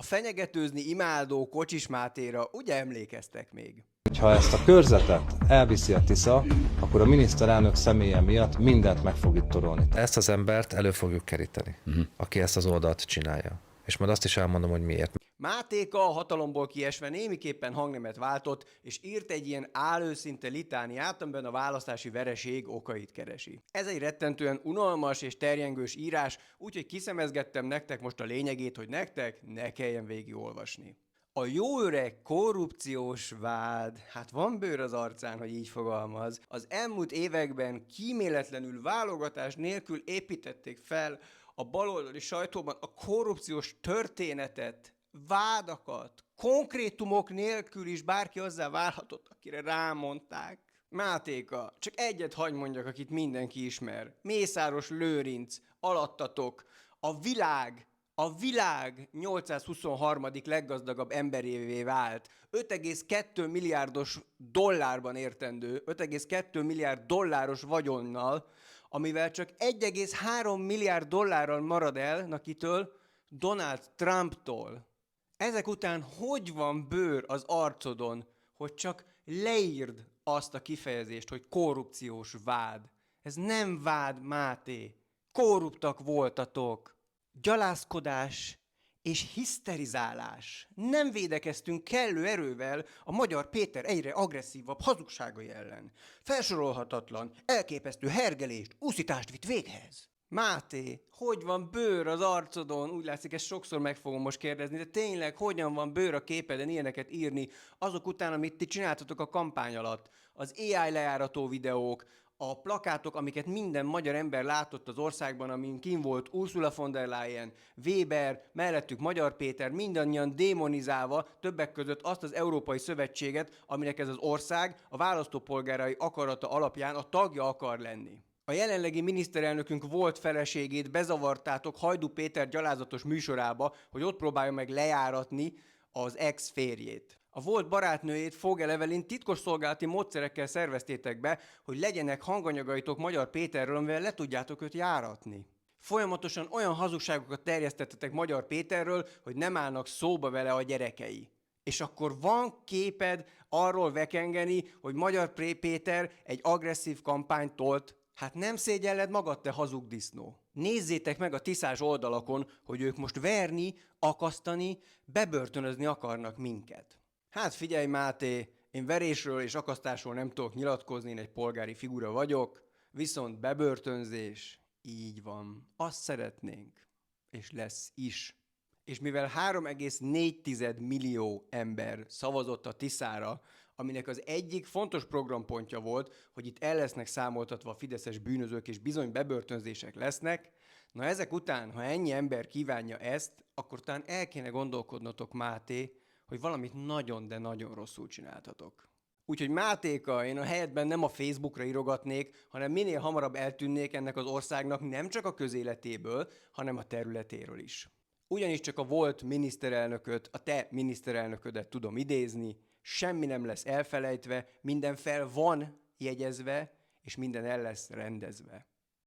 A fenyegetőzni imádó Kocsis Mátéra ugye emlékeztek még? Ha ezt a körzetet elviszi a Tisza, akkor a miniszterelnök személye miatt mindent meg fog itt torolni. Ezt az embert elő fogjuk keríteni, aki ezt az oldalt csinálja. És majd azt is elmondom, hogy miért. Mátéka a hatalomból kiesve némiképpen hangnemet váltott, és írt egy ilyen álőszinte litániát, amiben a választási vereség okait keresi. Ez egy rettentően unalmas és terjengős írás, úgyhogy kiszemezgettem nektek most a lényegét, hogy nektek ne kelljen végigolvasni. A jó öreg korrupciós vád, hát van bőr az arcán, hogy így fogalmaz. Az elmúlt években kíméletlenül válogatás nélkül építették fel a baloldali sajtóban a korrupciós történetet, vádakat, konkrétumok nélkül is bárki azzá válhatott, akire rámondták. Mátéka, csak egyet hagy mondjak, akit mindenki ismer. Mészáros Lőrinc, alattatok, a világ 823. leggazdagabb emberévé vált. 5,2 milliárdos dollárban értendő, 5,2 milliárd dolláros vagyonnal, amivel csak 1,3 milliárd dollárral marad el, nakitől? Donald Trumptól. Ezek után hogy van bőr az arcodon, hogy csak leírd azt a kifejezést, hogy korrupciós vád? Ez nem vád, Máté. Korruptak voltatok. Gyalázkodás és hiszterizálás. Nem védekeztünk kellő erővel a Magyar Péter egyre agresszívabb hazugságai ellen. Felsorolhatatlan, elképesztő hergelést, úszítást vitt véghez. Máté, hogy van bőr az arcodon? Úgy látszik, ezt sokszor meg fogom most kérdezni, de tényleg hogyan van bőr a képeden ilyeneket írni azok után, amit ti csináltatok a kampány alatt? Az AI lejárató videók, a plakátok, amiket minden magyar ember látott az országban, amin kim volt Ursula von der Leyen, Weber, mellettük Magyar Péter, mindannyian démonizálva többek között azt az Európai Szövetséget, aminek ez az ország a választópolgárai akarata alapján a tagja akar lenni. A jelenlegi miniszterelnökünk volt feleségét bezavartátok Hajdú Péter gyalázatos műsorába, hogy ott próbálja meg lejáratni az ex-férjét. A volt barátnőjét, Fogel Evelyn titkosszolgálati módszerekkel szerveztétek be, hogy legyenek hanganyagaitok Magyar Péterről, amivel le tudjátok őt járatni. Folyamatosan olyan hazugságokat terjesztettetek Magyar Péterről, hogy nem állnak szóba vele a gyerekei. És akkor van képed arról vekengeni, hogy Magyar Péter egy agresszív kampányt tolt. Hát nem szégyelled magad, te hazug disznó. Nézzétek meg a tiszás oldalakon, hogy ők most verni, akasztani, bebörtönözni akarnak minket. Hát figyelj, Máté, én verésről és akasztásról nem tudok nyilatkozni, én egy polgári figura vagyok, viszont bebörtönzés, így van. Azt szeretnénk, és lesz is. És mivel 3,4 millió ember szavazott a Tiszára, aminek az egyik fontos programpontja volt, hogy itt el lesznek számoltatva a fideszes bűnözők, és bizony bebörtönzések lesznek, na ezek után, ha ennyi ember kívánja ezt, akkor talán el kéne gondolkodnotok, Máté, hogy valamit nagyon, de nagyon rosszul csináltatok. Úgyhogy Mátéka, én a helyedben nem a Facebookra írogatnék, hanem minél hamarabb eltűnnék ennek az országnak nem csak a közéletéből, hanem a területéről is. Ugyanis csak a volt miniszterelnököt, a te miniszterelnöködet tudom idézni, semmi nem lesz elfelejtve, minden fel van jegyezve, és minden el lesz rendezve.